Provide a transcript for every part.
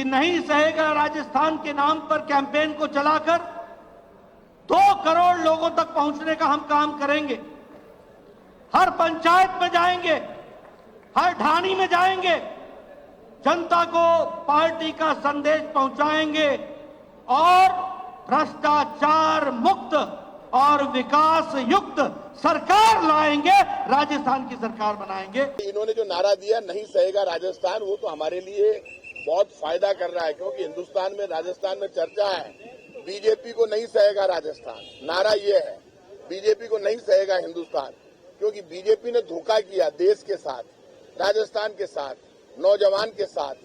कि नहीं सहेगा राजस्थान के नाम पर कैंपेन को चलाकर 2 करोड़ लोगों तक पहुंचने का हम काम करेंगे। हर पंचायत में जाएंगे, हर ढाणी में जाएंगे, जनता को पार्टी का संदेश पहुंचाएंगे और भ्रष्टाचार मुक्त और विकास युक्त सरकार लाएंगे, राजस्थान की सरकार बनाएंगे। इन्होंने जो नारा दिया नहीं सहेगा राजस्थान, वो तो हमारे लिए बहुत फायदा कर रहा है, क्योंकि हिंदुस्तान में राजस्थान में चर्चा है बीजेपी को नहीं सहेगा राजस्थान। नारा ये है बीजेपी को नहीं सहेगा हिंदुस्तान, क्योंकि बीजेपी ने धोखा किया देश के साथ, राजस्थान के साथ, नौजवान के साथ,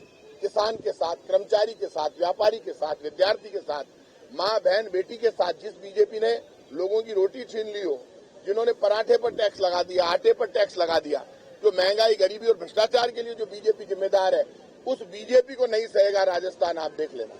किसान के साथ, कर्मचारी के साथ, व्यापारी के साथ, विद्यार्थी के साथ, माँ बहन बेटी के साथ। जिस बीजेपी ने लोगों की रोटी छीन ली हो, जिन्होंने पराठे पर टैक्स लगा दिया, आटे पर टैक्स लगा दिया, जो महंगाई, गरीबी और भ्रष्टाचार के लिए जो बीजेपी जिम्मेदार है, उस बीजेपी को नहीं सहेगा राजस्थान। आप देख लेना।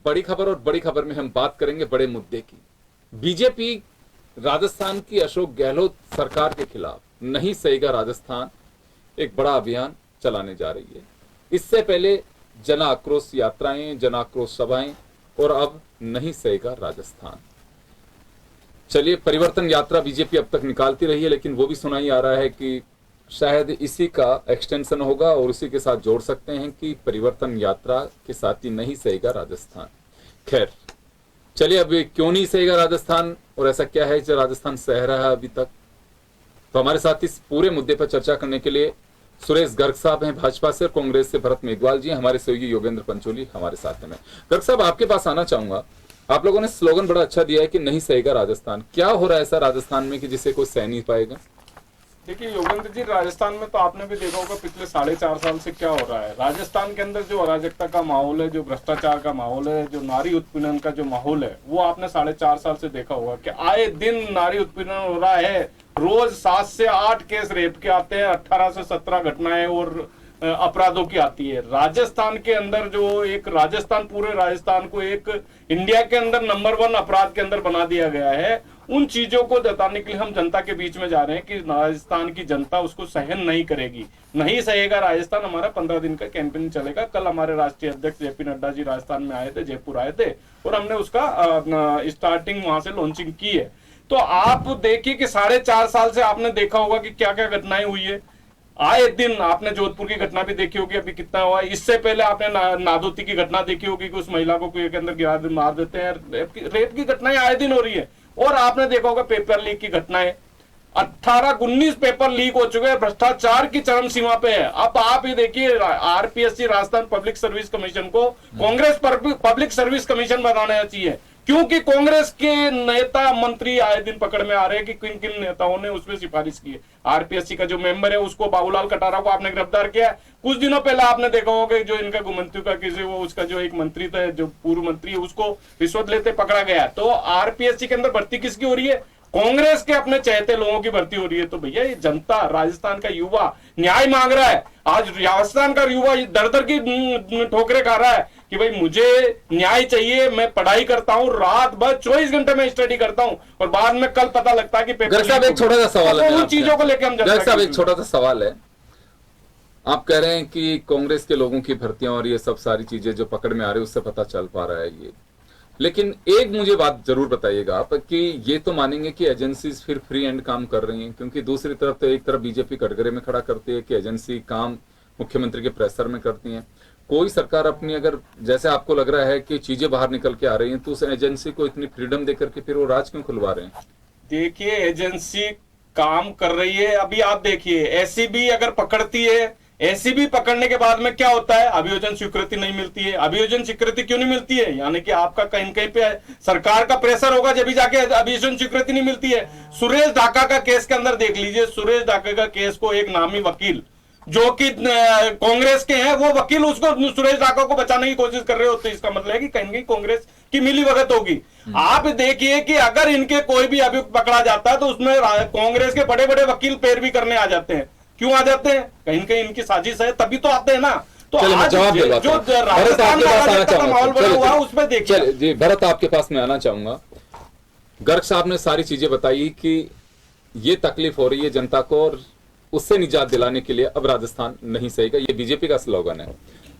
बड़ी खबर, और बड़ी खबर में हम बात करेंगे बड़े मुद्दे की। बीजेपी राजस्थान की अशोक गहलोत सरकार के खिलाफ नहीं सहेगा राजस्थान एक बड़ा अभियान चलाने जा रही है। इससे पहले जन आक्रोश यात्राएं, जन आक्रोश सभाएं, और अब नहीं सहेगा राजस्थान। चलिए, परिवर्तन यात्रा बीजेपी अब तक निकालती रही है, लेकिन वो भी सुनाई आ रहा है कि शायद इसी का एक्सटेंशन होगा और उसी के साथ जोड़ सकते हैं कि परिवर्तन यात्रा के साथ ही नहीं सहेगा राजस्थान। खैर, चलिए, अब क्यों नहीं सहेगा राजस्थान और ऐसा क्या है जो राजस्थान सह रहा है अभी तक। तो हमारे साथ इस पूरे मुद्दे पर चर्चा करने के लिए सुरेश गर्ग साहब हैं भाजपा से, और कांग्रेस से भरत मेघवाल जी, हमारे सहयोगी योगेंद्र पंचोली हमारे साथ में। गर्ग साहब, आपके पास आना चाहूंगा। आप लोगों ने स्लोगन बड़ा अच्छा दिया है कि नहीं सहेगा राजस्थान। क्या हो रहा है ऐसा राजस्थान में कि जिसे कोई सह नहीं पाएगा? देखिए योगेंद्र जी, राजस्थान में तो आपने भी देखा होगा पिछले 4.5 साल से क्या हो रहा है। राजस्थान के अंदर जो अराजकता का माहौल है, जो भ्रष्टाचार का माहौल है, जो नारी उत्पीड़न का जो माहौल है, वो आपने 4.5 साल से देखा होगा कि आए दिन नारी उत्पीड़न हो रहा है। रोज 7 से 8 केस रेप के आते हैं, 18 से 17 घटनाएं और अपराधों की आती है। राजस्थान के अंदर जो एक राजस्थान, पूरे राजस्थान को एक इंडिया के अंदर नंबर 1 अपराध के अंदर बना दिया गया है। उन चीजों को जताने के लिए हम जनता के बीच में जा रहे हैं कि राजस्थान की जनता उसको सहन नहीं करेगी। नहीं सहेगा राजस्थान हमारा 15 दिन का कैंपेन चलेगा। कल हमारे राष्ट्रीय अध्यक्ष जेपी नड्डा जी राजस्थान में आए थे, जयपुर आए थे, और हमने उसका स्टार्टिंग वहां से लॉन्चिंग की है। तो आप देखिए कि 4.5 साल से आपने देखा होगा कि क्या क्या घटनाएं हुई है। आए दिन आपने जोधपुर की घटना भी देखी होगी, अभी कितना हुआ। इससे पहले आपने नादौती की घटना देखी होगी कि उस महिला को कुएं के अंदर गिरा मार देते हैं। रेप की घटनाएं आए दिन हो रही है। और आपने देखा होगा पेपर लीक की घटनाएं, 18-19 पेपर लीक हो चुके हैं। भ्रष्टाचार की चरम सीमा पे है। अब आप ये देखिए, RPSC Rajasthan public service commission को कांग्रेस पब्लिक सर्विस कमीशन बनाना चाहिए, क्योंकि कांग्रेस के नेता मंत्री आए दिन पकड़ में आ रहे हैं कि किन किन नेताओं ने उसमें सिफारिश की है। आरपीएससी का जो मेंबर है उसको, बाबूलाल कटारा को आपने गिरफ्तार किया। कुछ दिनों पहले आपने देखा होगा जो इनका गुमंत्री का किसी, वो उसका जो एक मंत्री था, जो पूर्व मंत्री है, उसको रिश्वत लेते पकड़ा गया। तो आरपीएससी के अंदर भर्ती किसकी हो रही है? कांग्रेस के अपने चहेते लोगों की भर्ती हो रही है। तो भैया, ये जनता, राजस्थान का युवा न्याय मांग रहा है। आज राजस्थान का युवा दर दर की ठोकरें खा रहा है कि भाई मुझे न्याय चाहिए। मैं पढ़ाई करता हूँ, रात भर 24 घंटे में स्टडी करता हूँ, और बाद में कल पता लगता है कि पेपर। गर्ग साहब, एक छोटा सा सवाल है। उन चीजों को लेकर हम गर्ग साहब, एक छोटा सा सवाल है। आप कह रहे हैं कि कांग्रेस के लोगों की भर्तियां और ये सब सारी चीजें जो पकड़ में आ रही है उससे पता चल पा रहा है ये, लेकिन एक मुझे बात जरूर बताइएगा आप कि ये तो मानेंगे कि एजेंसीज फिर फ्री एंड काम कर रही हैं, क्योंकि दूसरी तरफ तो एक तरफ बीजेपी कटघरे में खड़ा करती है कि एजेंसी काम मुख्यमंत्री के प्रेशर में करती हैं। कोई सरकार अपनी अगर जैसे आपको लग रहा है कि चीजें बाहर निकल के आ रही हैं तो उस एजेंसी को इतनी फ्रीडम देकर के फिर वो राज क्यों खुलवा रहे हैं? देखिए एजेंसी काम कर रही है। अभी आप देखिए एसीबी अगर पकड़ती है, एसीबी पकड़ने के बाद में क्या होता है, अभियोजन स्वीकृति नहीं मिलती है। अभियोजन स्वीकृति क्यों नहीं मिलती है? यानी कि आपका कहीं कहीं पे सरकार का प्रेशर होगा जब भी जाके अभियोजन स्वीकृति नहीं मिलती है। सुरेश ढाका का केस के अंदर देख लीजिए, सुरेश ढाका का केस को एक नामी वकील जो कि कांग्रेस के हैं, वो वकील उसको सुरेश ढाका को बचाने की कोशिश कर रहे होते, इसका मतलब है कि कहीं कहीं कांग्रेस की मिलीभगत होगी। आप देखिए कि अगर इनके कोई भी अभियुक्त पकड़ा जाता है तो उसमें कांग्रेस के बड़े बड़े वकील पैरवी करने आ जाते हैं। क्यों आ जाते हैं? कहीं कहीं इनकी साजिश है, तभी तो आते हैं ना। तो आज जो राजस्थान का माहौल बना हुआ है उसमें देखिए। जी भरत, आपके पास मैं आना चाहूंगा। गर्ग साहब ने सारी चीजें बताई कि ये तकलीफ हो रही है जनता को और उससे निजात दिलाने के लिए अब राजस्थान नहीं सहेगा, ये बीजेपी का स्लोगन है,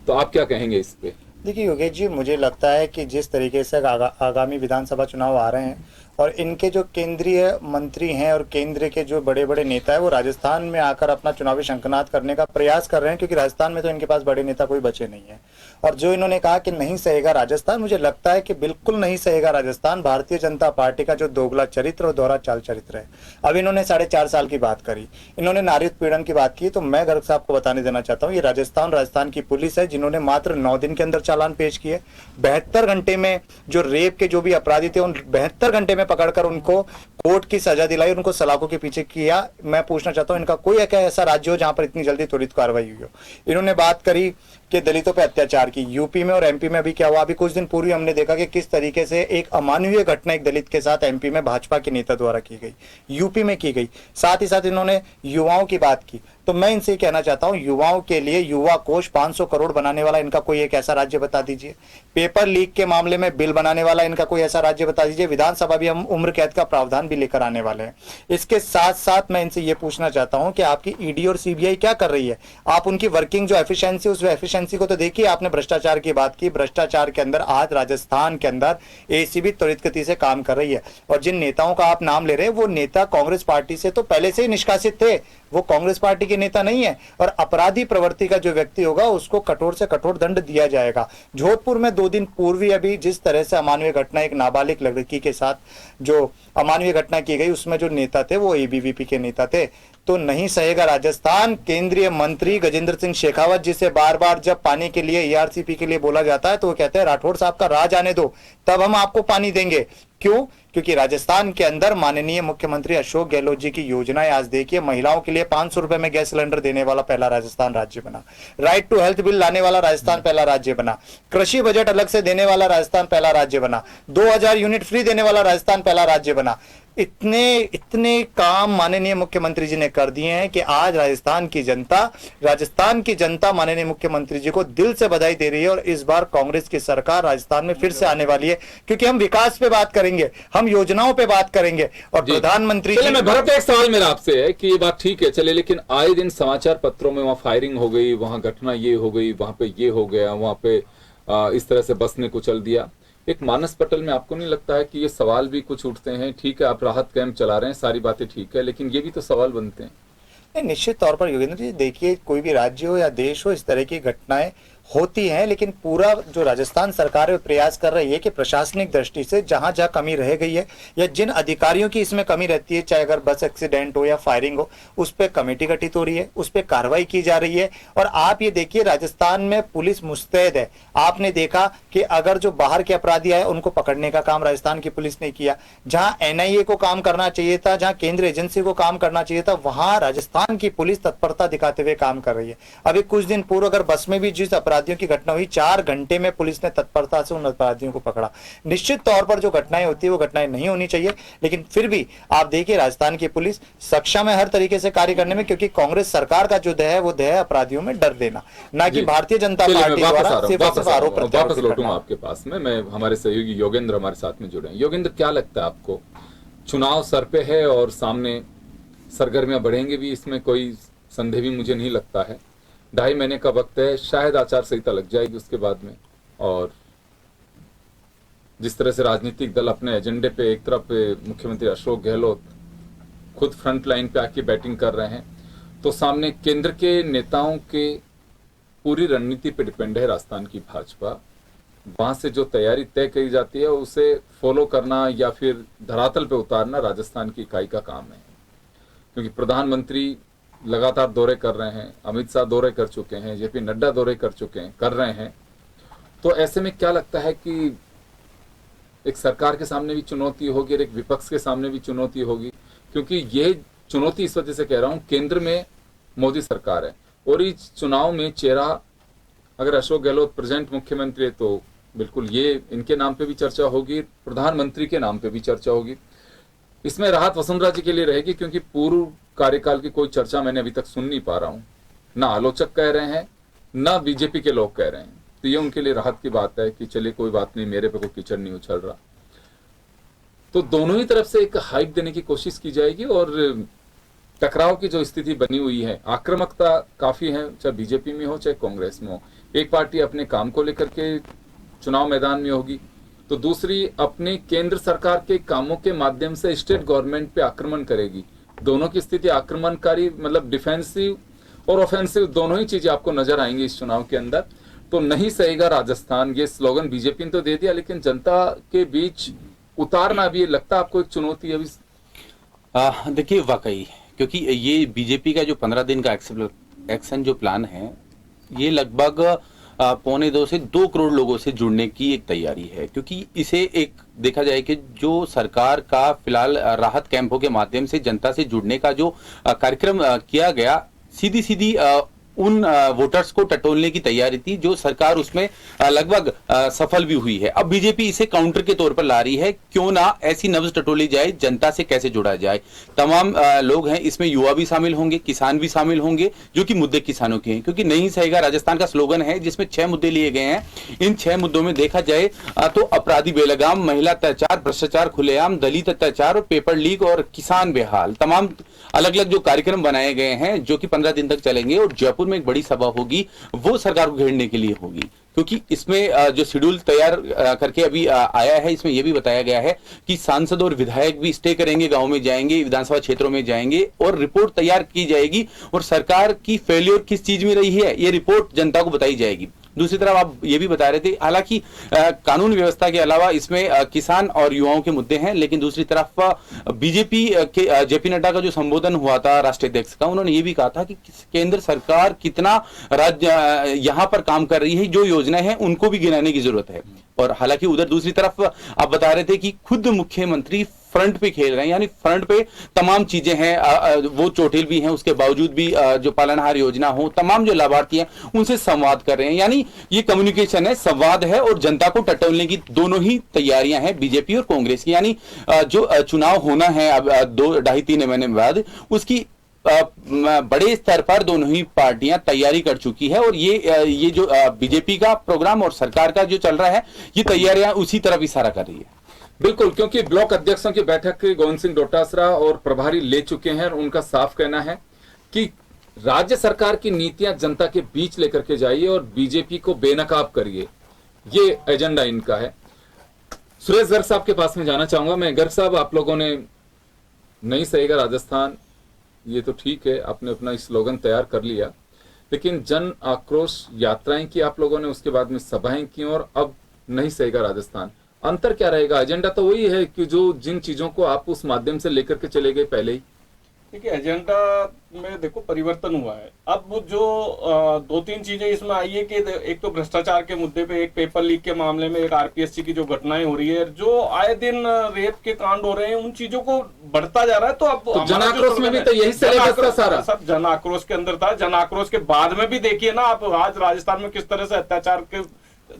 तो आप क्या कहेंगे इस पे? देखिए योगेश जी, मुझे लगता है कि जिस तरीके से आगामी विधानसभा चुनाव आ रहे हैं और इनके जो केंद्रीय मंत्री हैं और केंद्र के जो बड़े बड़े नेता है वो राजस्थान में आकर अपना चुनावी शंखनाद करने का प्रयास कर रहे हैं, क्योंकि राजस्थान में तो इनके पास बड़े नेता कोई बचे नहीं है। और जो इन्होंने कहा कि नहीं सहेगा राजस्थान, मुझे लगता है कि बिल्कुल नहीं सहेगा राजस्थान। भारतीय जनता पार्टी का जो दोगला चरित्र और दोहरा चाल चरित्र है। अब इन्होंने 4.5 साल की बात करी, इन्होंने नारी उत्पीड़न की बात की, तो मैं गर्ग साहब को बताने देना चाहता हूँ, ये राजस्थान की पुलिस है जिन्होंने मात्र 9 दिन के अंदर चालान पेश किए। 72 घंटे में जो रेप के जो भी अपराधी थे उन 72 घंटे में पकड़कर उनको कोर्ट की सजा दिलाई, उनको सलाखों के पीछे किया। मैं पूछना चाहता हूं इनका कोई ऐसा राज्य हो जहां पर इतनी जल्दी त्वरित कार्रवाई हुई हो। इन्होंने बात करी कि दलितों पे अत्याचार की। यूपी में और एमपी में अभी क्या हुआ, अभी कुछ दिन पूर्व हमने देखा कि किस तरीके से एक अमानवीय घटना एक दलित के साथ एमपी में भाजपा के नेता द्वारा की गई, यूपी में की गई। साथ ही साथ इन्होंने युवाओं की बात की। तो मैं इनसे कहना चाहता हूं, युवाओं के लिए युवा कोष 500 करोड़ बनाने वाला इनका कोई एक ऐसा राज्य बता दीजिए। पेपर लीक के मामले में बिल बनाने वाला इनका कोई ऐसा राज्य बता दीजिए। विधानसभा भी हम उम्र कैद का प्रावधान भी लेकर आने वाले हैं। इसके साथ साथ मैं इनसे ये पूछना चाहता हूं कि आपकी ईडी और सीबीआई क्या कर रही है? आप उनकी वर्किंग जो एफिशिएंसी, उस एफिशिएंसी को तो देखिए। आपने भ्रष्टाचार की बात की, भ्रष्टाचार के अंदर आज राजस्थान के अंदर एसीबी त्वरित गति से काम कर रही है। और जिन नेताओं का आप नाम ले रहे हैं वो नेता कांग्रेस पार्टी से तो पहले से ही निष्कासित थे, वो कांग्रेस पार्टी के नेता नहीं है। और अपराधी प्रवृत्ति का जो व्यक्ति होगा उसको कठोर से कठोर दंड दिया जाएगा। जोधपुर में 2 दिन पूर्व ही अभी जिस तरह से अमानवीय घटना, एक नाबालिग लड़की के साथ जो अमानवीय घटना की गई, उसमें जो नेता थे वो एबीवीपी के नेता थे। तो नहीं सहेगा राजस्थान। केंद्रीय मंत्री गजेंद्र सिंह शेखावत, जिसे बार बार जब पानी के लिए ईआरसीपी के लिए बोला जाता है तो वो कहते हैं राठौड़ साहब का राज आने दो, तब हम आपको पानी देंगे। क्यों? क्योंकि राजस्थान के अंदर माननीय मुख्यमंत्री अशोक गहलोत जी की योजनाएं आज देखिए, महिलाओं के लिए 500 रुपए में गैस सिलेंडर देने वाला पहला राजस्थान राज्य बना। राइट टू हेल्थ बिल लाने वाला राजस्थान पहला राज्य बना। कृषि बजट अलग से देने वाला राजस्थान पहला राज्य बना। 2000 यूनिट फ्री देने वाला राजस्थान पहला राज्य बना। इतने काम माननीय मुख्यमंत्री जी ने कर दिए हैं कि आज राजस्थान की जनता माननीय मुख्यमंत्री जी को दिल से बधाई दे रही है। और इस बार कांग्रेस की सरकार राजस्थान में फिर से आने वाली है, क्योंकि हम विकास पे बात करेंगे, हम योजनाओं पे बात करेंगे। और प्रधानमंत्री जी, मैं भरत, एक सवाल मेरा आपसे है कि ये बात ठीक है चले, लेकिन आए दिन समाचार पत्रों में वहां फायरिंग हो गई, वहां घटना ये हो गई, वहां पे ये हो गया, वहां पे इस तरह से बस ने कुचल दिया। एक मानस पटल में आपको नहीं लगता है कि ये सवाल भी कुछ उठते हैं? ठीक है, आप राहत कैंप चला रहे हैं, सारी बातें ठीक है, लेकिन ये भी तो सवाल बनते हैं। निश्चित तौर पर योगेंद्र जी, देखिए कोई भी राज्य हो या देश हो, इस तरह की घटनाएं होती हैं, लेकिन पूरा जो राजस्थान सरकार है प्रयास कर रही है कि प्रशासनिक दृष्टि से जहां जहां कमी रह गई है या जिन अधिकारियों की इसमें कमी रहती है, चाहे अगर बस एक्सीडेंट हो या फायरिंग हो, उस पर कमेटी गठित हो रही है, उस पर कार्रवाई की जा रही है। और आप ये देखिए राजस्थान में पुलिस मुस्तैद है। आपने देखा कि अगर जो बाहर के अपराधी आए उनको पकड़ने का काम राजस्थान की पुलिस ने किया। जहां एनआईए को काम करना चाहिए था, जहां केंद्रीय एजेंसी को काम करना चाहिए था, वहां राजस्थान की पुलिस तत्परता दिखाते हुए काम कर रही है। अभी कुछ दिन पूर्व अगर बस में भी जिस अपराधियों की घटना हुई, 4 घंटे में पुलिस ने तत्परता से उन अपराधियों को पकड़ा। निश्चित तौर पर जो घटनाएं होती है वो घटनाएं नहीं होनी चाहिए, लेकिन फिर भी आप देखिए राजस्थान की पुलिस सक्षम है हर तरीके से कार्य करने में, क्योंकि कांग्रेस सरकार का जो ध्येय है वो ध्येय अपराधियों में डर देना, ना कि भारतीय जनता पार्टी द्वारा सिर्फ आरोप वापस लौटूंगा आपके पास में। मैं हमारे सहयोगी योगेंद्र हमारे साथ में जुड़े हैं। योगेंद्र, क्या लगता है आपको, चुनाव सर पे है और सामने सरगर्मियां बढ़ेंगी भी, इसमें कोई संदेह भी मुझे नहीं लगता है, 2.5 महीने का वक्त है, शायद आचार संहिता लग जाएगी उसके बाद में। और जिस तरह से राजनीतिक दल अपने एजेंडे पे एक तरफ मुख्यमंत्री अशोक गहलोत खुद फ्रंट लाइन पे आके बैटिंग कर रहे हैं, तो सामने केंद्र के नेताओं के पूरी रणनीति पे डिपेंड है राजस्थान की भाजपा। वहां से जो तैयारी तय करी जाती है उसे फॉलो करना या फिर धरातल पे उतारना राजस्थान की इकाई का काम है। क्योंकि प्रधानमंत्री लगातार दौरे कर रहे हैं, अमित शाह दौरे कर चुके हैं, जेपी नड्डा दौरे कर रहे हैं, तो ऐसे में क्या लगता है कि एक सरकार के सामने भी चुनौती होगी और एक विपक्ष के सामने भी चुनौती होगी। क्योंकि ये चुनौती इस वजह से कह रहा हूं, केंद्र में मोदी सरकार है और इस चुनाव में चेहरा अगर अशोक गहलोत प्रेजेंट मुख्यमंत्री है तो बिल्कुल ये इनके नाम पे भी चर्चा होगी, प्रधानमंत्री के नाम पे भी चर्चा होगी। इसमें राहत वसुंधरा जी के लिए रहेगी, क्योंकि पूर्व कार्यकाल की कोई चर्चा मैंने अभी तक सुन नहीं पा रहा हूं, ना आलोचक कह रहे हैं ना बीजेपी के लोग कह रहे हैं, तो ये उनके लिए राहत की बात है कि चलिए कोई बात नहीं, मेरे पे कोई कीचड़ नहीं उछल रहा। तो दोनों ही तरफ से एक हाइप देने की कोशिश की जाएगी और टकराव की जो स्थिति बनी हुई है, आक्रामकता काफी है, चाहे बीजेपी में हो चाहे कांग्रेस में हो। एक पार्टी अपने काम को लेकर के चुनाव मैदान में होगी, तो दूसरी अपने केंद्र सरकार के कामों के माध्यम से स्टेट गवर्नमेंट पे आक्रमण करेगी। दोनों की स्थिति आक्रमणकारी, मतलब डिफेंसिव और ऑफेंसिव दोनों ही चीजें आपको नजर आएंगी इस चुनाव के अंदर। तो नहीं सहेगा राजस्थान, ये स्लोगन बीजेपी ने तो दे दिया, लेकिन जनता के बीच उतारना भी लगता है आपको एक चुनौती है अभी? देखिए वाकई, क्योंकि ये बीजेपी का जो 15 दिन का एक्शन जो प्लान है, ये लगभग 1.25 से 2 करोड़ लोगों से जुड़ने की एक तैयारी है। क्योंकि इसे एक देखा जाए कि जो सरकार का फिलहाल राहत कैंपों के माध्यम से जनता से जुड़ने का जो कार्यक्रम किया गया, सीधी सीधी उन वोटर्स को टटोलने की तैयारी थी जो सरकार उसमें लगभग सफल भी हुई है। अब बीजेपी इसे काउंटर के तौर पर ला रही है, क्यों ना ऐसी नब्ज टटोली जाए, जनता से कैसे जुड़ा जाए। तमाम लोग हैं, इसमें युवा भी शामिल होंगे, किसान भी शामिल होंगे, जो कि मुद्दे किसानों के हैं। क्योंकि नहीं सहेगा राजस्थान का स्लोगन है जिसमें 6 मुद्दे लिए गए हैं। इन 6 मुद्दों में देखा जाए तो अपराधी बेलगाम, महिला अत्याचार, भ्रष्टाचार खुलेआम, दलित अत्याचार और पेपर लीक और किसान बेहाल, तमाम अलग अलग जो कार्यक्रम बनाए गए हैं जो कि 15 दिन तक चलेंगे। और जयपुर में एक बड़ी सभा होगी, वो सरकार को घेरने के लिए होगी। क्योंकि इसमें जो शेड्यूल तैयार करके अभी आया है, इसमें यह भी बताया गया है कि सांसद और विधायक भी स्टे करेंगे, गांव में जाएंगे, विधानसभा क्षेत्रों में जाएंगे और रिपोर्ट तैयार की जाएगी और सरकार की फेलियर किस चीज में रही है ये रिपोर्ट जनता को बताई जाएगी। दूसरी तरफ आप ये भी बता रहे थे, हालांकि कानून व्यवस्था के अलावा इसमें किसान और युवाओं के मुद्दे हैं, लेकिन दूसरी तरफ बीजेपी के जेपी नड्डा का जो संबोधन हुआ था राष्ट्रीय अध्यक्ष का, उन्होंने ये भी कहा था कि केंद्र सरकार कितना राज्य यहाँ पर काम कर रही है, जो योजनाएं हैं उनको भी गिनाने की जरूरत है। और हालांकि उधर दूसरी तरफ आप बता रहे थे कि खुद मुख्यमंत्री फ्रंट पे खेल रहे हैं, यानी फ्रंट पे तमाम चीजें हैं, वो चोटिल भी हैं, उसके बावजूद भी जो पालनहार योजना हो, तमाम जो लाभार्थी हैं उनसे संवाद कर रहे हैं। यानी ये कम्युनिकेशन है, संवाद है और जनता को टटोलने की दोनों ही तैयारियां हैं बीजेपी और कांग्रेस की। यानी जो चुनाव होना है अब 2-2.5-3 महीने बाद, उसकी बड़े स्तर पर दोनों ही पार्टियां तैयारी कर चुकी है। और ये जो बीजेपी का प्रोग्राम और सरकार का जो चल रहा है, ये तैयारियां उसी तरफ इशारा कर रही है। बिल्कुल, क्योंकि ब्लॉक अध्यक्षों की बैठक गोविंद सिंह डोटासरा और प्रभारी ले चुके हैं और उनका साफ कहना है कि राज्य सरकार की नीतियां जनता के बीच लेकर के जाइए और बीजेपी को बेनकाब करिए, ये एजेंडा इनका है। सुरेश गर्ग साहब के पास में जाना चाहूंगा मैं। गर्ग साहब, आप लोगों ने नहीं सहेगा राजस्थान, ये तो ठीक है, आपने अपना स्लोगन तैयार कर लिया, लेकिन जन आक्रोश यात्राएं की आप लोगों ने, उसके बाद में सभाएं की और अब नहीं सहेगा राजस्थान, अंतर क्या रहेगा? एजेंडा तो वही है कि जो जिन चीजों को आप उस माध्यम से लेकर के चले गए पहले ही। देखिए, एजेंडा में देखो परिवर्तन हुआ है। अब जो 2-3 चीजें इसमें आई है कि एक तो भ्रष्टाचार के मुद्दे पे, एक पेपर लीक के मामले में, एक आरपीएससी की जो घटनाएं हो रही है, जो आए दिन रेप के कांड हो रहे हैं, उन चीजों को बढ़ता जा रहा है। तो अब जन आक्रोश में भी तो यही सिलेबस था सारा, सब जन आक्रोश के अंदर था। जन आक्रोश के बाद में भी देखिए ना आप, आज राजस्थान में किस तरह से अत्याचार के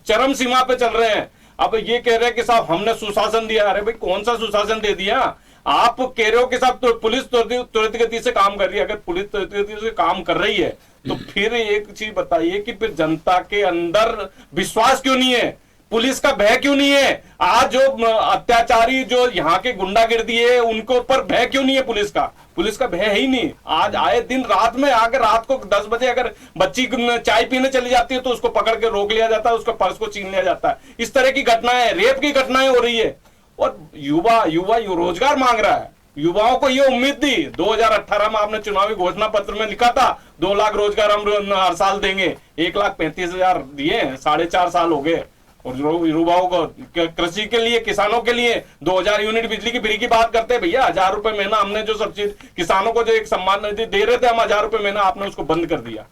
चरम सीमा पे चल रहे हैं। अब ये कह रहे हैं कि साहब हमने सुशासन दिया। अरे भाई, कौन सा सुशासन दे दिया? आप कह रहे हो कि साहब तो पुलिस त्वरित गति से काम कर रही है। अगर पुलिस त्वरित गति से काम कर रही है तो फिर एक चीज बताइए कि फिर जनता के अंदर विश्वास क्यों नहीं है? पुलिस का भय क्यों नहीं है? आज जो अत्याचारी जो यहाँ के गुंडागिर्दी है उनको ऊपर भय क्यों नहीं है पुलिस का? पुलिस का भय है ही नहीं। आज आए दिन रात में आकर रात को 10 बजे अगर बच्ची चाय पीने चली जाती है तो उसको पकड़ के रोक लिया जाता है, उसका पर्स को छीन लिया जाता है। इस तरह की घटनाएं, रेप की घटनाएं हो रही है। और युवा रोजगार मांग रहा है। युवाओं को ये उम्मीद थी 2018 में आपने चुनावी घोषणा पत्र में लिखा था 2 लाख रोजगार हम हर साल देंगे, 1,35,000 दिए, 4.5 साल हो गए। और युवाओं को कृषि के लिए, किसानों के लिए 2000 यूनिट बिजली की फ्री की बात करते हैं भैया। 1000 रुपए महीना हमने जो सब्सिडी किसानों को जो एक सम्मान निधि दे रहे थे हम 1000 रुपए महीना, आपने उसको बंद कर दिया।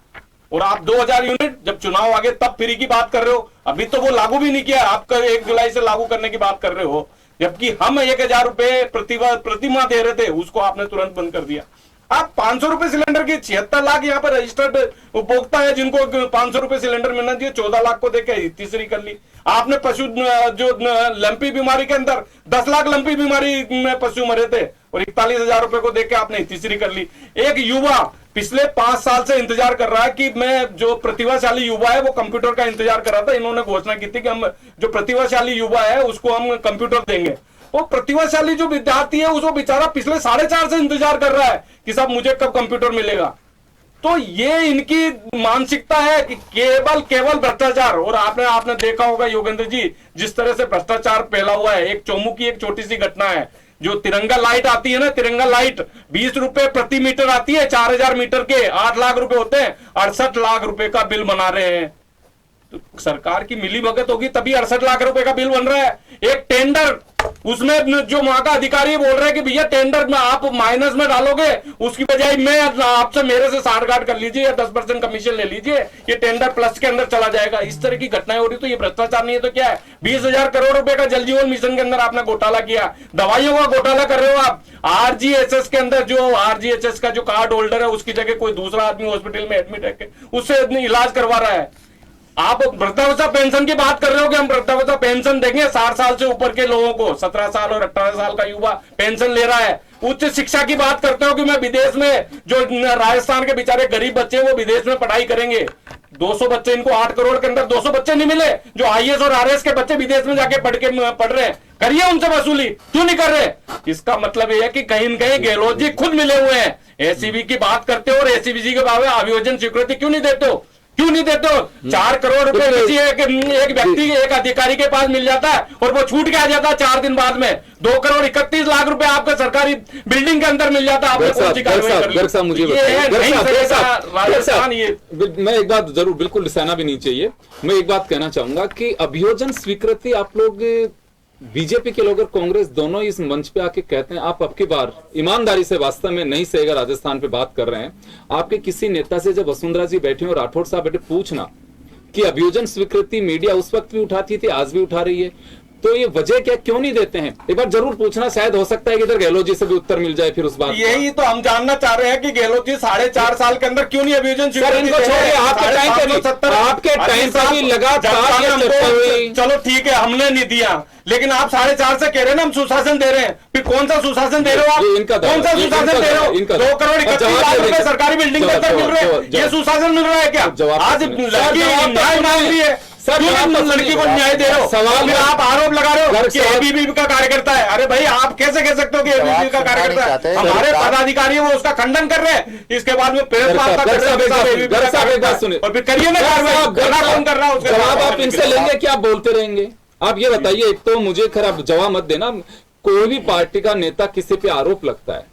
और आप 2000 यूनिट जब चुनाव आ गए तब फ्री की बात कर रहे हो। अभी तो वो लागू भी नहीं किया, आप 1 जुलाई से लागू करने की बात कर रहे हो। जबकि हम 1000 रुपए प्रति माह दे रहे थे, उसको आपने तुरंत बंद कर दिया। आप 500 रुपए सिलेंडर की 76 लाख यहाँ पर रजिस्टर्ड उपभोक्ता है जिनको 500 रुपए सिलेंडर मिलना चाहिए, 14 लाख को देके तीसरी कर ली। आपने पशु जो लंपी बीमारी के अंदर 10 लाख लंपी बीमारी में पशु मरे थे और 41,000 रुपए को देके आपने तीसरी कर ली। एक युवा पिछले 5 साल से इंतजार कर रहा है कि मैं जो प्रतिभाशाली युवा है वो कंप्यूटर का इंतजार कर रहा था। इन्होंने घोषणा की थी कि हम जो प्रतिभाशाली युवा है उसको हम कंप्यूटर देंगे। वो प्रतिभाशाली जो विद्यार्थी है उसको बेचारा पिछले 4.5 से इंतजार कर रहा है कि साहब मुझे कब कंप्यूटर मिलेगा। तो ये इनकी मानसिकता है कि केवल भ्रष्टाचार। और आपने देखा होगा योगेंद्र जी, जिस तरह से भ्रष्टाचार फैला हुआ है। एक चोमू की एक छोटी सी घटना है, जो तिरंगा लाइट आती है ना, तिरंगा लाइट 20 रुपए प्रति मीटर आती है, 4000 मीटर के 8 लाख रुपए होते हैं, 68 लाख रुपए का बिल बना रहे हैं। तो सरकार की मिली भगत होगी तभी 68 लाख रुपए का बिल बन रहा है। एक टेंडर, उसमें जो वहां का अधिकारी बोल रहे हैं कि भैया टेंडर में आप माइनस में डालोगे, उसकी बजाय मैं आपसे मेरे से साठगांठ कर लीजिए या 10% कमीशन ले लीजिए, ये टेंडर प्लस के अंदर चला जाएगा। इस तरह की घटनाएं हो रही, तो ये भ्रष्टाचार नहीं है तो क्या है? 20,000 करोड़ रुपए का जल जीवन मिशन के अंदर आपने घोटाला किया, दवाइयों का घोटाला कर रहे हो आप। आरजीएचएस के अंदर जो आरजीएचएस का जो कार्ड होल्डर है उसकी जगह कोई दूसरा आदमी हॉस्पिटल में एडमिट है, उससे इलाज करवा रहा है। आप वृद्धावस्था पेंशन की बात कर रहे हो कि हम वृद्धावस्था पेंशन देंगे 60 साल से ऊपर के लोगों को। 17 साल और 18 साल का युवा पेंशन ले रहा है। उच्च शिक्षा की बात करते हो कि मैं विदेश में, जो राजस्थान के बेचारे गरीब बच्चे वो विदेश में पढ़ाई करेंगे। 200 बच्चे, इनको 8 करोड़ के अंदर 200 बच्चे नहीं मिले जो आईएएस और आरएएस के बच्चे विदेश में जाके पढ़ रहे हैं। करिए उनसे वसूली, क्यों नहीं कर रहे? इसका मतलब यह है कि कहीं न कहीं गहलोत जी खुद मिले हुए हैं। एसीबी की बात करते हो और एसीबीसी के बारे में अभियोजन स्वीकृति क्यों नहीं देते हो? क्यों नहीं देते हो? 4 करोड़ रुपए किसी एक व्यक्ति, एक अधिकारी के पास मिल जाता है और वो छूट के आ जाता है 4 दिन बाद में। 2 करोड़ 31 लाख रुपए आपके सरकारी बिल्डिंग के अंदर मिल जाता है। आपने कौन सी कार्रवाई कर ली? राजस्थान ये मैं एक बात जरूर, बिल्कुल लिसाना भी नहीं चाहिए, मैं एक बात कहना चाहूंगा कि अभियोजन स्वीकृति आप लोग बीजेपी के लोग और कांग्रेस दोनों इस मंच पे आके कहते हैं, आप अब की बार ईमानदारी से वास्तव में नहीं सहेगा राजस्थान पे बात कर रहे हैं, आपके किसी नेता से जब वसुंधरा जी बैठे और राठौड़ साहब बैठे, पूछना कि अभियोजन स्वीकृति मीडिया उस वक्त भी उठाती थी, आज भी उठा रही है, तो ये वजह क्या, क्यों नहीं देते हैं? एक बार जरूर पूछना, शायद हो सकता है कि इधर गहलोत जी से भी उत्तर मिल जाए फिर उस बात। यही तो हम जानना चाह रहे हैं कि गहलोत जी 4.5 साल के अंदर क्यों नहीं अभियोजन स्वीकृति? आपके टाइम पे भी लगातार, चलो ठीक है हमने नहीं दिया, लेकिन आप 4.5 से कह रहे हैं ना हम सुशासन दे रहे हैं। फिर कौन सा सुशासन दे रहे हो आप? कौन सा सुशासन दे रहे हो? 2 करोड़ 31 लाख रुपए सरकारी बिल्डिंग के अंदर मिल रहे हैं, ये सुशासन मिल रहा है क्या? आज लड़की न्याय मांग रही है, लड़की को न्याय दे रहे हो, सवाल आप आरोप लगा रहे हो कि एबीवीपी का कार्यकर्ता है। अरे भाई आप कैसे कह सकते हो कि एबीवीपी का कार्यकर्ता है? हमारे पदाधिकारी है वो उसका खंडन कर रहे हैं, इसके बाद में प्रेस वार्ता कर रहे हैं और फिर करिए ना कार्रवाई, कौन कर रहा है उसका जवाब आप इनसे लेंगे कि आप बोलते रहेंगे? आप ये बताइए, एक तो मुझे खराब जवाब मत देना, कोई भी पार्टी का नेता किसी पे आरोप लगता है,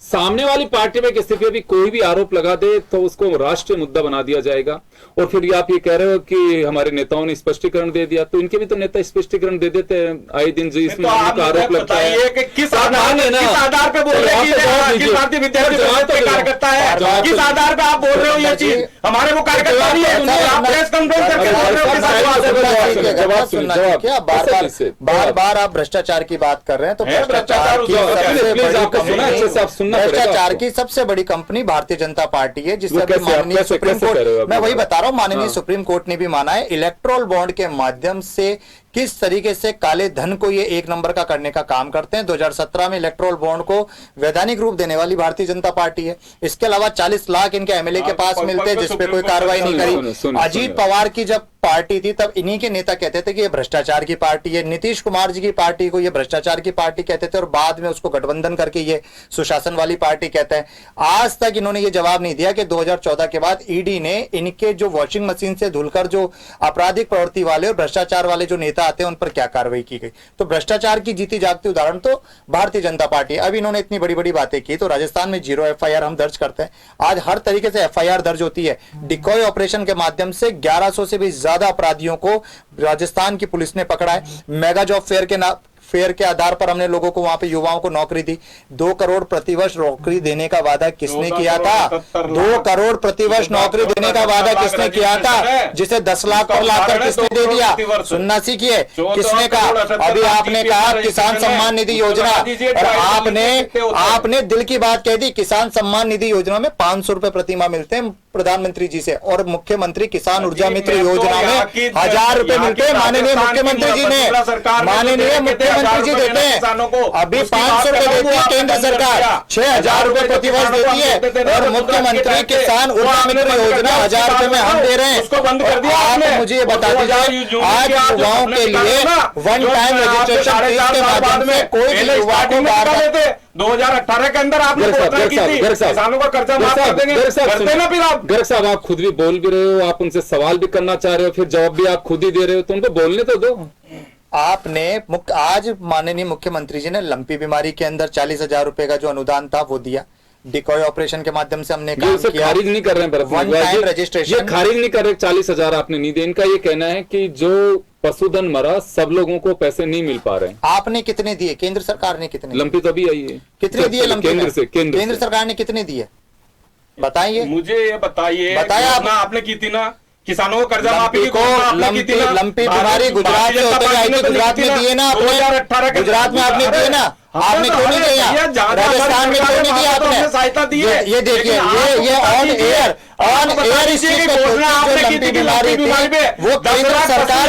सामने वाली पार्टी में किसी पे भी कोई भी आरोप लगा दे तो उसको राष्ट्रीय मुद्दा बना दिया जाएगा। और फिर आप ये कह रहे हो कि हमारे नेताओं ने स्पष्टीकरण दे दिया, तो इनके भी तो नेता स्पष्टीकरण दे देते हैं आए दिन जो इस मामले का आरोप लगता है। किस आधार पे बोल रहे हैं कि भारतीय विद्यार्थी कार्यकर्ता है? किस आधार पे आप बोल रहे हो ये चीज? हमारे वो कार्यकर्ता नहीं है, आप प्रेस कॉन्फ्रेंस करके बोल रहे हो क्या बार बार आप भ्रष्टाचार की बात कर रहे हैं? तो भ्रष्टाचार की सबसे बड़ी कंपनी भारतीय जनता पार्टी है, जिससे अभी माननीय सुप्रीम कोर्ट, मैं वही बता रहा हूँ, माननीय सुप्रीम कोर्ट ने भी माना है, इलेक्ट्रोल बॉन्ड के माध्यम से किस तरीके से काले धन को ये एक नंबर का करने का काम करते हैं। 2017 में इलेक्टोरल बॉन्ड को वैधानिक रूप देने वाली भारतीय जनता पार्टी है। इसके अलावा 40 लाख इनके एमएलए के पास मिलते हैं जिसपे कोई कार्रवाई नहीं करी। अजीत पवार की जब पार्टी थी तब इन्हीं के नेता कहते थे कि ये भ्रष्टाचार की पार्टी है। नीतीश कुमार जी की पार्टी को ये भ्रष्टाचार की पार्टी कहते थे और बाद में उसको गठबंधन करके ये सुशासन वाली पार्टी कहते हैं। आज तक इन्होंने ये जवाब नहीं दिया कि 2014 के बाद ईडी ने इनके जो वॉशिंग मशीन से धुलकर जो आपराधिक प्रवृत्ति वाले और भ्रष्टाचार वाले जो नेता आते हैं उन पर क्या कार्रवाई की गई। तो भ्रष्टाचार की जीती जागती उदाहरण तो भारतीय जनता पार्टी है। अब इन्होंने इतनी बड़ी बड़ी बातें की तो राजस्थान में 0 FIR हम दर्ज करते हैं। आज हर तरीके से FIR दर्ज होती है। डिकॉय ऑपरेशन के माध्यम से 1100 से भी ज्यादा अपराधियों को राजस्थान की पुलिस ने पकड़ा है। मेगा जॉब फेयर के आधार पर हमने लोगों को वहां पे युवाओं को नौकरी दी। 2 करोड़ प्रतिवर्ष नौकरी देने का वादा किसने किया था? 2 करोड़ प्रतिवर्ष नौकरी देने का वादा किसने किया था? जिसे 10 लाख पर लाकर किसने दे दिया? सुनना सीखिए, किसने कहा? अभी आपने कहा किसान सम्मान निधि योजना और आपने दिल की बात कह दी। किसान सम्मान निधि योजना में 500 रुपए प्रतिमाह मिलते हैं प्रधानमंत्री जी से और मुख्यमंत्री किसान ऊर्जा मित्र योजना में 1000 रुपए मिलते हैं। माननीय मुख्यमंत्री जी ने, माननीय मुख्यमंत्री जी देते हैं। अभी 500 रुपए देती है केंद्र सरकार, 6000 रुपए प्रतिवर्ष देती है और मुख्यमंत्री किसान ऊर्जा मित्र योजना 1000 रुपए में हम दे रहे हैं। उसको बंद कर दिया आप मुझे ये बता दीजिए, आज युवाओं के लिए वन टाइम रजिस्ट्रेशन फीस के माध्यम से कोई भी युवा को 2018 के अंदर आपने घोषणा की थी किसानों का कर्जा माफ कर देंगे, करते ना? फिर आप गर्ग साहब, आप खुद भी बोल भी रहे हो, आप उनसे सवाल भी करना चाह रहे हो, फिर जवाब भी आप खुद ही दे रहे हो, तो उनको बोलने तो दो। आपने आज माननीय मुख्यमंत्री जी ने लंपी बीमारी के अंदर 40,000 रुपए का जो अनुदान था वो दिया। डिकॉय ऑपरेशन के माध्यम से हमने काम किया। खारिज नहीं कर रहे हैं, वन टाइम रजिस्ट्रेशन खारिज नहीं कर रहे। 40,000 आपने नहीं दिए। इनका ये कहना है कि जो पशुधन मरा सब लोगों को पैसे नहीं मिल पा रहे हैं। आपने कितने दिए? केंद्र सरकार ने कितने? लंपी तो अभी आई है। कितने दिए लंपी? केंद्र सरकार ने कितने दिए बताइए? मुझे ये बताइए, आपने की थी ना किसानों को कर्जा माफी को? लंपी बीमारी गुजरात में होते हुए गुजरात में दिए ना आपने? गुजरात में आपने दिए ना? आपने क्यों नहीं दिया? राजस्थान में क्यों नहीं दिया आपने? सहायता दी है। ये देखिए, ये ऑन एयर इसी घोषणा आपने की थी। बीमारी वो केंद्र सरकार,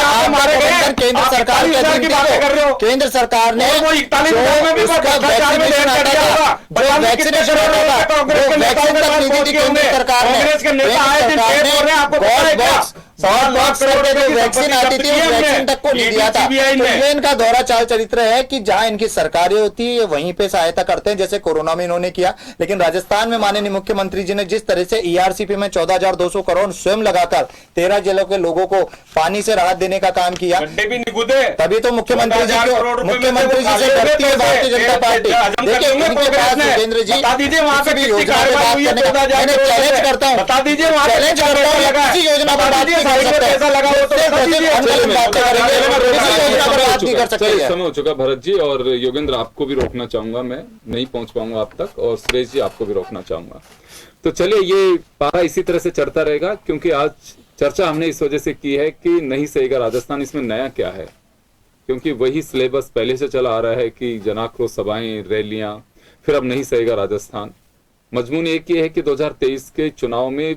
केंद्र सरकार के अधीन थी। केंद्र सरकार ने उसका वैक्सीनेशन आता था, जो वैक्सीनेशन होता था, वैक्सीन तक नहीं दी केंद्र सरकार ने। वैक्सीन आती थी वैक्सीन तक को नहीं दिया था। तो ये इनका दोहरा चाल चरित्र है कि जहां इनकी सरकारें होती है वहीं पे सहायता करते हैं, जैसे कोरोना में इन्होंने किया। लेकिन राजस्थान में माननीय मुख्यमंत्री जी ने जिस तरह से ERCP में 14,200 करोड़ स्वयं लगाकर 13 जिलों के लोगों को पानी से राहत देने का काम किया, तभी तो मुख्यमंत्री जी से डरती है भारतीय जनता पार्टी। देखिए इनके पास केंद्र जी किसी योजना पर बात करने का मैंने चैलेंज करता हूँ, किसी योजना पर बात नहीं कर सकते। समय हो चुका भरत जी और योगेंद्र, आपको भी रोकना चाहूंगा, मैं नहीं पहुंच पाऊंगा आप तक, और सुरेश जी आपको भी रोकना चाहूंगा। तो चलिए, ये पारा इसी तरह से चढ़ता रहेगा क्योंकि आज चर्चा हमने इस वजह से की है कि नहीं सहेगा राजस्थान। इसमें नया क्या है? क्योंकि वही सिलेबस पहले से चला आ रहा है कि जन आक्रोश सभाएं, रैलियां, फिर अब नहीं सहेगा राजस्थान। मजमून एक ये है कि 2023 के चुनाव में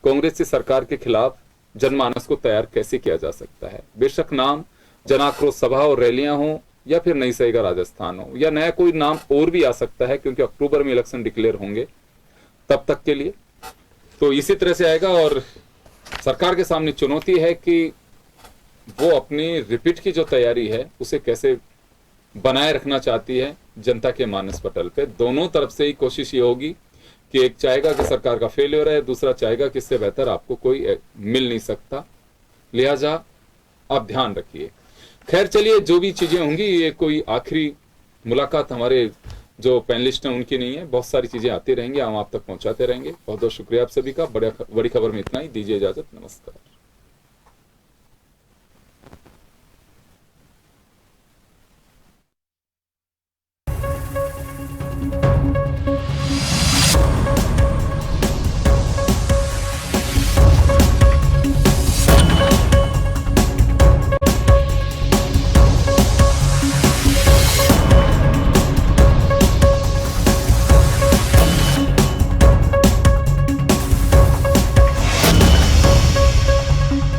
कांग्रेस की सरकार के खिलाफ जनमानस को तैयार कैसे किया जा सकता है। बेशक नाम जन आक्रोश सभा और रैलियां हो या फिर नहीं सहेगा राजस्थान हो, या नया कोई नाम और भी आ सकता है क्योंकि अक्टूबर में इलेक्शन डिक्लेयर होंगे तब तक के लिए। तो इसी तरह से आएगा और सरकार के सामने चुनौती है कि वो अपनी रिपीट की जो तैयारी है उसे कैसे बनाए रखना चाहती है जनता के मानस पटल पे। दोनों तरफ से ही कोशिश ये होगी कि एक चाहेगा कि सरकार का फेलियर है, दूसरा चाहेगा कि इससे बेहतर आपको कोई मिल नहीं सकता। लिहाजा आप ध्यान रखिए। खैर चलिए, जो भी चीजें होंगी, ये कोई आखिरी मुलाकात हमारे जो पैनलिस्ट हैं उनकी नहीं है। बहुत सारी चीजें आती रहेंगी, हम आप तक पहुंचाते रहेंगे। बहुत बहुत शुक्रिया आप सभी का। बड़ी खबर में इतना ही। दीजिए इजाजत, नमस्कार।